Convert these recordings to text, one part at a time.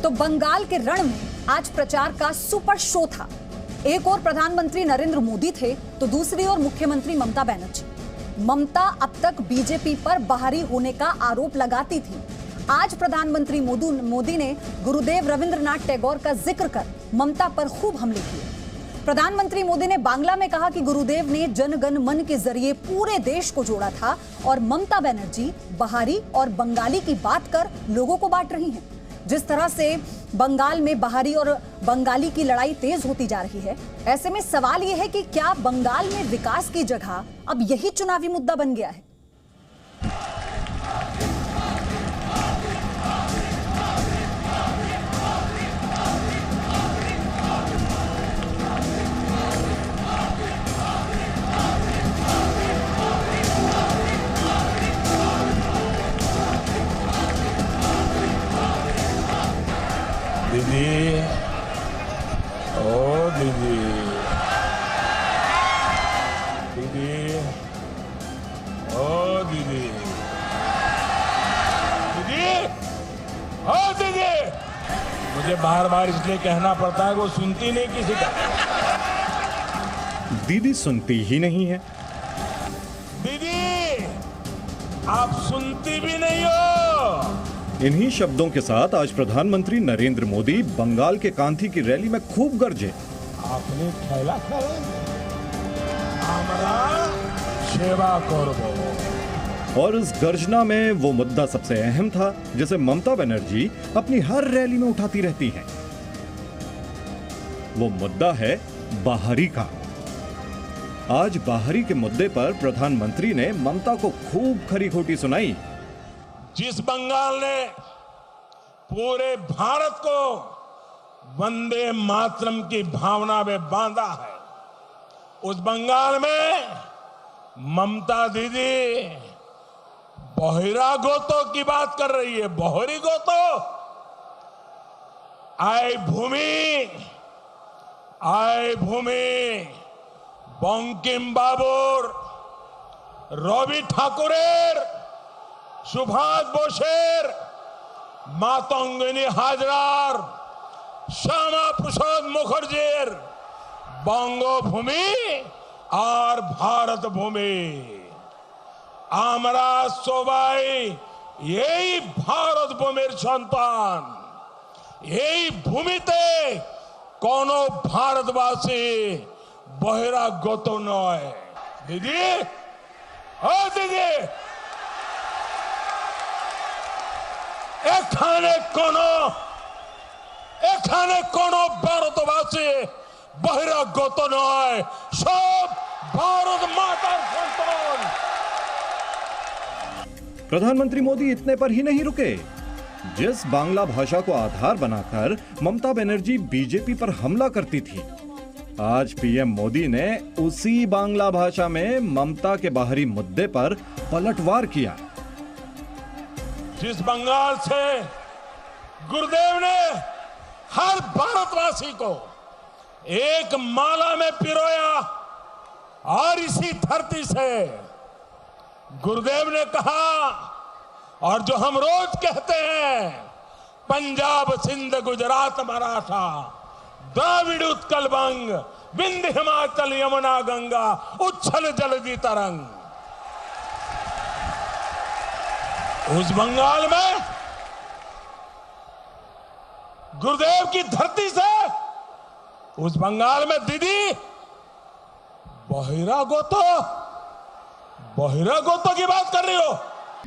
तो बंगाल के रण में आज प्रचार का सुपर शो था। एक ओर प्रधानमंत्री नरेंद्र मोदी थे तो दूसरी ओर मुख्यमंत्री ममता बनर्जी। ममता अब तक बीजेपी पर बाहरी होने का आरोप लगाती थी। आज प्रधानमंत्री मोदी ने गुरुदेव रविंद्रनाथ टैगोर का जिक्र कर ममता पर खूब हमले किए। प्रधानमंत्री मोदी ने बांग्ला में कहा कि गुरुदेव ने जन गण मन के जरिए पूरे देश को जोड़ा था और ममता बनर्जी बाहरी और बंगाली की बात कर लोगों को बांट रही हैं। जिस तरह से बंगाल में बाहरी और बंगाली की लड़ाई तेज होती जा रही है, ऐसे में सवाल यह है कि क्या बंगाल में विकास की जगह अब यही चुनावी मुद्दा बन गया है? दीदी, ओ दीदी, दीदी, ओ दीदी, दीदी, ओ दीदी। मुझे बार बार इसलिए कहना पड़ता है, वो सुनती नहीं किसी का। दीदी सुनती ही नहीं है। दीदी, आप सुनती भी नहीं हो। इन्हीं शब्दों के साथ आज प्रधानमंत्री नरेंद्र मोदी बंगाल के कांथी की रैली में खूब गरजे। आपने खेला हमारा सेवा करबो। और इस गर्जना में वो मुद्दा सबसे अहम था जिसे ममता बनर्जी अपनी हर रैली में उठाती रहती हैं। वो मुद्दा है बाहरी का। आज बाहरी के मुद्दे पर प्रधानमंत्री ने ममता को खूब खरी खोटी सुनाई। जिस बंगाल ने पूरे भारत को वंदे मातरम की भावना में बांधा है, उस बंगाल में ममता दीदी बहिरागतों की बात कर रही है। बहिरागतों आय भूमि बंकिम बाबुर, रवि ठाकुरेर, सुभाष बोसेर, मातंगिनी हाजरार, श्यामा प्रसाद मुखर्जीर बंगभूमि और भारत भूमि। आमरा सबाई यही भारत भूमिर सन्तान। यही भूमिते कोनो भारतवासी बहिरागत नय। दीदी, ओ दीदी, এখানে কোনো ভারতবাসী বহিরাগত নয়, সব भारत माता सन्तान। प्रधानमंत्री मोदी इतने पर ही नहीं रुके। जिस बांग्ला भाषा को आधार बनाकर ममता बनर्जी बीजेपी पर हमला करती थी, आज पीएम मोदी ने उसी बांग्ला भाषा में ममता के बाहरी मुद्दे पर पलटवार किया। जिस बंगाल से गुरुदेव ने हर भारतवासी को एक माला में पिरोया और इसी धरती से गुरुदेव ने कहा, और जो हम रोज कहते हैं, पंजाब सिंध गुजरात मराठा द्राविड़ उत्कल बंग विंध्य हिमाचल यमुना गंगा उच्छल जलधि तरंग। उस बंगाल में गुरुदेव की धरती से, उस बंगाल में दीदी बहिरागतों की बात कर रही हो।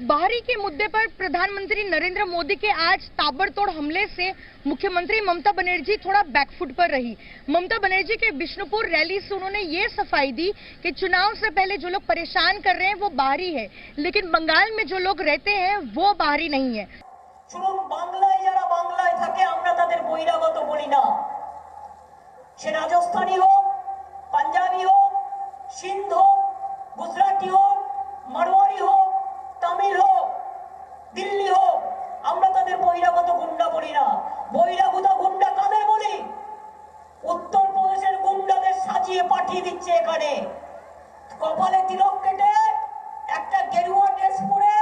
बाहरी के मुद्दे पर प्रधानमंत्री नरेंद्र मोदी के आज ताबड़तोड़ हमले से मुख्यमंत्री ममता बनर्जी थोड़ा बैकफुट पर रही। ममता बनर्जी के बिष्णुपुर रैली से उन्होंने ये सफाई दी कि चुनाव से पहले जो लोग परेशान कर रहे हैं वो बाहरी है, लेकिन बंगाल में जो लोग रहते हैं वो बाहरी नहीं है। বাংলায় যারা বাংলায় থাকে আমরা তাদের বহিরাগত বলি না। সে রাজস্থানী হোক, পাঞ্জাবি হোক, সিন্ধ হোক, গুজরাটি হোক, মারওয়ারি হোক, তামিল হোক, দিল্লি হোক, আমরা তাদের বহিরাগত গুন্ডা বলি না। বহিরাগত গুন্ডা কাদের বলি? উত্তরপ্রদেশের গুন্ডাদের সাজিয়ে পাঠিয়ে দিচ্ছে এখানে। কপালে তিলক কেটে একটা গেরুয়া ড্রেস পরে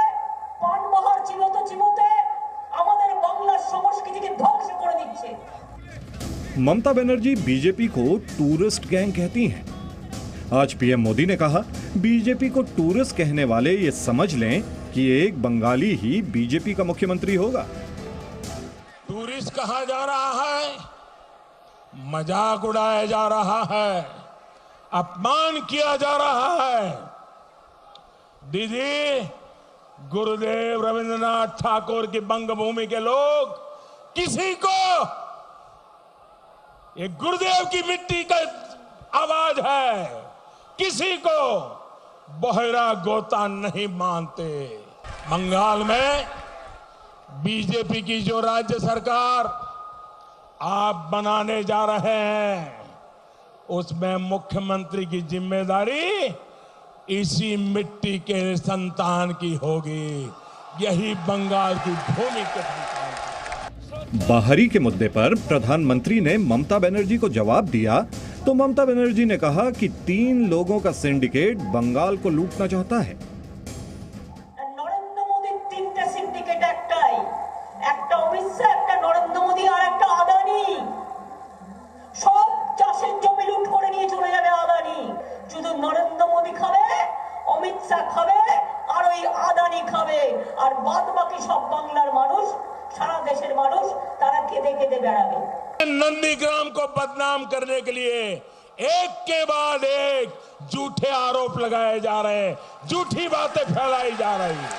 পানবাহার চিবোতে চিবোতে আমাদের বাংলার সংস্কৃতিকে ধ্বংস করে দিচ্ছে। ममता बनर्जी बीजेपी को टूरिस्ट गैंग कहती हैं। आज पीएम मोदी ने कहा, बीजेपी को टूरिस्ट कहने वाले ये समझ लें कि एक बंगाली ही बीजेपी का मुख्यमंत्री होगा। टूरिस्ट कहा जा रहा है, मजाक उड़ाया जा रहा है, अपमान किया जा रहा है। दीदी, गुरुदेव रविंद्रनाथ ठाकुर की बंगभूमि के लोग किसी को ये गुरुदेव की मिट्टी का आवाज है, किसी को बहरा गोता नहीं मानते। बंगाल में बीजेपी की जो राज्य सरकार आप बनाने जा रहे हैं, उसमें मुख्यमंत्री की जिम्मेदारी इसी मिट्टी के संतान की होगी। यही बंगाल की भूमि के संतान की। बाहरी के मुद्दे पर प्रधानमंत्री ने ममता बनर्जी को जवाब दिया तो ममता बनर्जी ने कहा कि 3 लोगों का सिंडिकेट बंगाल को लूटना चाहता है। নরেন্দ্র মোদীর 3টে সিন্ডিকেট একটাই, একটা অমিত শাহ, একটা নরেন্দ্র মোদী আর একটা আদানি। সব চাষের জমি লুট করে নিয়ে চলে যাবে আদানি। শুধু নরেন্দ্র মোদী খাবে, অমিত শাহ খাবে আর ওই আদানি খাবে, আর বাদ বাকি সব বাংলার মানুষ, সারা দেশের মানুষ তারা কেঁদে কেঁদে বেড়াবে। नंदीग्राम को बदनाम करने के लिए एक के बाद एक झूठे आरोप लगाए जा रहे हैं, झूठी बातें फैलाई जा रही है।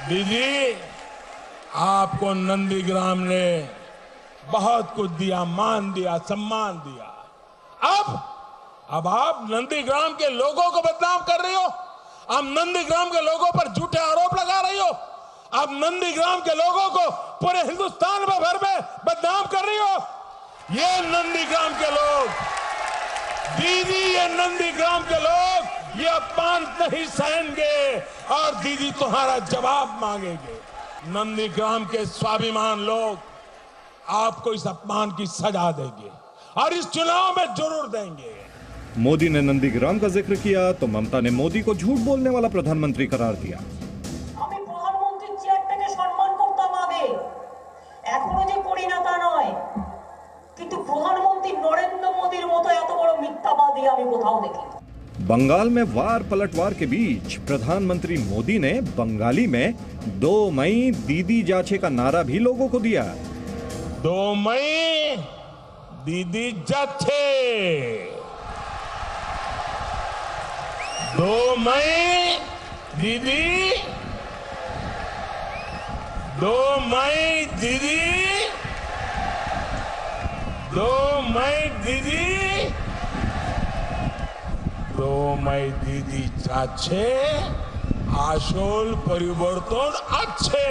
दीदी, आपको नंदीग्राम ने बहुत कुछ दिया, मान दिया, सम्मान दिया। अब आप नंदीग्राम के लोगों को बदनाम कर रही हो, आप नंदीग्राम के लोगों पर झूठे आरोप लगा रही हो, आप नंदीग्राम के लोगों को पूरे हिंदुस्तान में भर में बदनाम कर रही हो। ये नंदीग्राम के लोग, दीदी, ये नंदीग्राम के लोग ये अपमान नहीं सहेंगे और दीदी तुम्हारा जवाब मांगेंगे। नंदीग्राम के स्वाभिमान लोग आपको इस अपमान की सजा देंगे और इस चुनाव में जरूर देंगे। मोदी ने नंदीग्राम का जिक्र किया तो ममता ने मोदी को झूठ बोलने वाला प्रधानमंत्री करार दिया। আমি প্রধানমন্ত্রীর চেয়ারটাকে সম্মান করতাম আগে, এখনো যে করি না তা নয়, কিন্তু প্রধানমন্ত্রী নরেন্দ্র মোদীর মতো এত বড় মিথ্যাবাদী আমি কোথাও দেখিনি। बंगाल में वार पलटवार के बीच प्रधानमंत्री मोदी ने बंगाली में 2 मई दीदी जाचे का नारा भी लोगों को दिया। 2 मई दीदी जाचे, 2 मई दीदी, 2 मई दीदी, 2 मई दीदी, 2 मई दीदी যাচ্ছে, আসল পরিবর্তন আছে।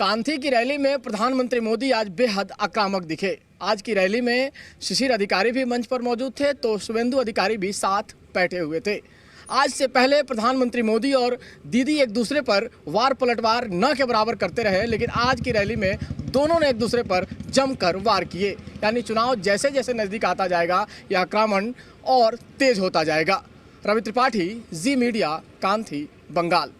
कांथी की रैली में प्रधानमंत्री मोदी आज बेहद आक्रामक दिखे। आज की रैली में शिशिर अधिकारी भी मंच पर मौजूद थे तो शुभेंदु अधिकारी भी साथ बैठे हुए थे। आज से पहले प्रधानमंत्री मोदी और दीदी एक दूसरे पर वार पलटवार न के बराबर करते रहे, लेकिन आज की रैली में दोनों ने एक दूसरे पर जमकर वार किए। यानी चुनाव जैसे जैसे नज़दीक आता जाएगा यह आक्रमण और तेज होता जाएगा। रवि त्रिपाठी, जी मीडिया, कांथी, बंगाल।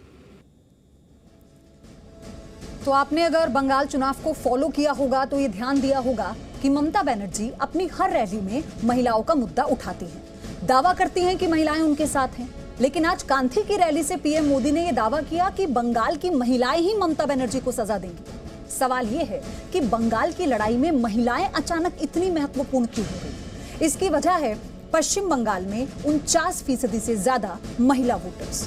तो आपने अगर बंगाल चुनाव को फॉलो किया होगा तो ये ध्यान दिया होगा कि ममता बनर्जी अपनी हर रैली में महिलाओं का मुद्दा उठाती हैं, दावा करती हैं कि महिलाएं उनके साथ हैं। लेकिन आज कांथी की रैली से पीएम मोदी ने यह दावा किया कि बंगाल की महिलाएं ही ममता बनर्जी को सजा देंगी। सवाल यह है कि बंगाल की लड़ाई में महिलाएं अचानक इतनी महत्वपूर्ण क्यों हो गई? इसकी वजह है पश्चिम बंगाल में 49% से ज्यादा महिला वोटर्स।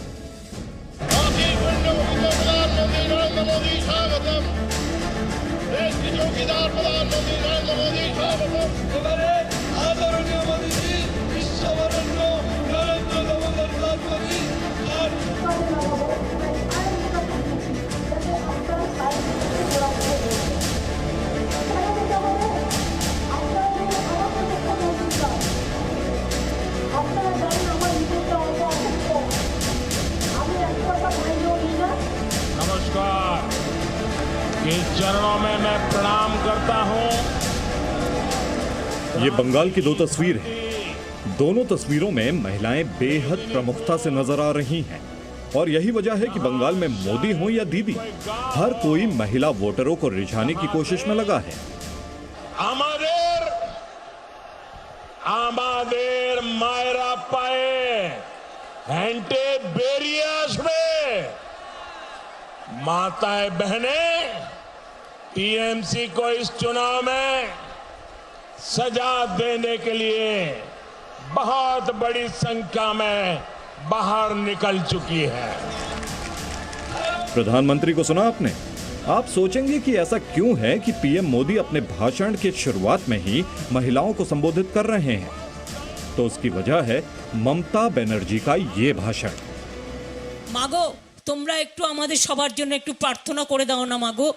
नमस्कार, के चरणों में मैं प्रणाम करता हूं। ये बंगाल की 2 तस्वीर हैं। दोनों तस्वीरों में महिलाएं बेहद प्रमुखता से नजर आ रही हैं। और यही वजह है कि बंगाल में मोदी हो या दीदी, हर कोई महिला वोटरों को रिझाने की कोशिश में लगा है। আমাদের মায়েরা পায়ে হেंटे बेरिया আসবে। माताएं बहने टीएमसी को इस चुनाव में सजा देने के लिए बहुत बड़ी संख्या में बाहर निकल चुकी है। प्रधानमंत्री को सुना आपने? आप सोचेंगे कि ऐसा क्यों है कि पीएम मोदी अपने भाषण के शुरुआत में ही महिलाओं को संबोधित कर रहे हैं। तो उसकी वजह है ममता बनर्जी का ये भाषण। मागो তোমরা একটু আমাদের সবার জন্য একটু প্রার্থনা করে দাও না মাগো,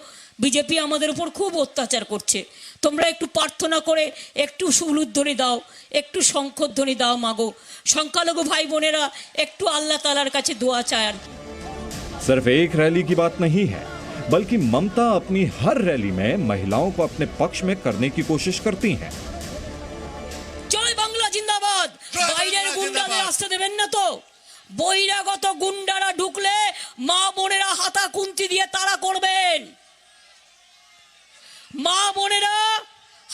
বিজেপি আমাদের উপর খুব অত্যাচার করছে, তোমরা একটু প্রার্থনা করে একটু উলুধ্বনি দাও, একটু শঙ্খধ্বনি দাও মাগো, সংখ্যালঘু ভাই বোনেরা একটু আল্লাহ তাআলার কাছে দোয়া চায়। सिर्फ एक रैली की बात नहीं है, बल्कि ममता अपनी हर रैली में महिलाओं को अपने पक्ष में करने की कोशिश करती हैं। জয় বাংলা জিন্দাবাদ। বাইরের গুন্ডাদের আসতে দেবেন না তো? বহিরাগত গুন্ডারা ঢুকলে মা বোনেরা হাতা খুন্তি দিয়ে তাড়া করবেন। মা বোনেরা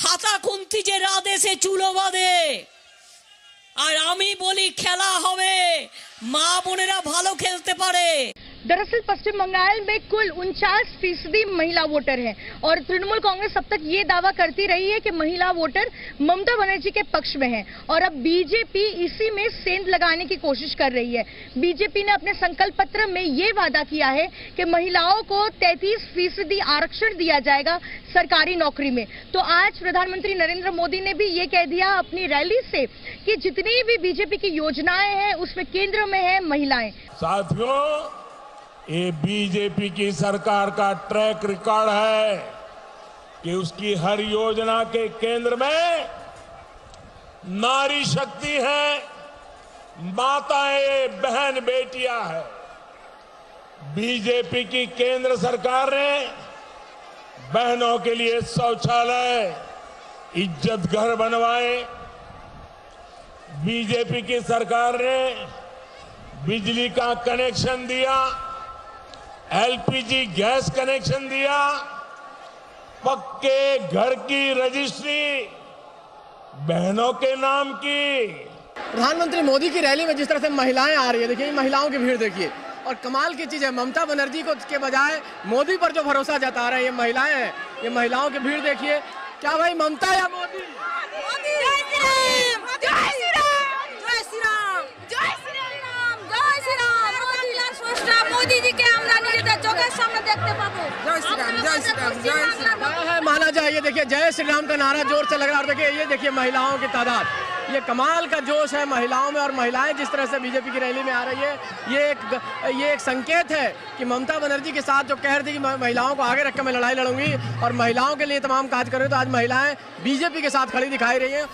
হাতা খুন্তি যে রাধেছে চুলো বাঁধে। আর আমি বলি খেলা হবে, মা বোনেরা ভালো খেলতে পারে। दरअसल पश्चिम बंगाल में कुल 49% महिला वोटर हैं और तृणमूल कांग्रेस अब तक ये दावा करती रही है कि महिला वोटर ममता बनर्जी के पक्ष में हैं और अब बीजेपी इसी में सेंध लगाने की कोशिश कर रही है। बीजेपी ने अपने संकल्प पत्र में ये वादा किया है कि महिलाओं को 33% आरक्षण दिया जाएगा सरकारी नौकरी में। तो आज प्रधानमंत्री नरेंद्र मोदी ने भी ये कह दिया अपनी रैली से कि जितनी भी बीजेपी की योजनाएं हैं उसमें केंद्र में है महिलाएं। साथियों, ये बीजेपी की सरकार का ट्रैक रिकॉर्ड है कि उसकी हर योजना के केंद्र में नारी शक्ति है, माताएं बहन बेटियां है। बीजेपी की केंद्र सरकार ने बहनों के लिए शौचालय, इज्जत घर बनवाए। बीजेपी की सरकार ने बिजली का कनेक्शन दिया, एलपीजी गैस कनेक्शन दिया, पक्के घर की रजिस्ट्री बहनों के नाम की। प्रधानमंत्री मोदी की रैली में जिस तरह से महिलाएं आ रही है, देखिए महिलाओं की भीड़ देखिए। और कमाल की चीज है, ममता बनर्जी को के बजाय मोदी पर जो भरोसा जता रहे हैं ये महिलाएं हैं। ये महिलाओं की भीड़ देखिए। क्या भाई, ममता या मोदी? माना जाए, ये देखिए जय श्री राम का नारा जोर से लग रहा है। और देखिए ये देखिए महिलाओं की तादाद, ये कमाल का जोश है महिलाओं में। और महिलाएं जिस तरह से बीजेपी की रैली में आ रही है, ये एक संकेत है कि ममता बनर्जी के साथ जो कह रही थी कि महिलाओं को आगे रखकर मैं लड़ाई लड़ूंगी और महिलाओं के लिए तमाम काज करूंगी, तो आज महिलाएं बीजेपी के साथ खड़ी दिखाई रही हैं।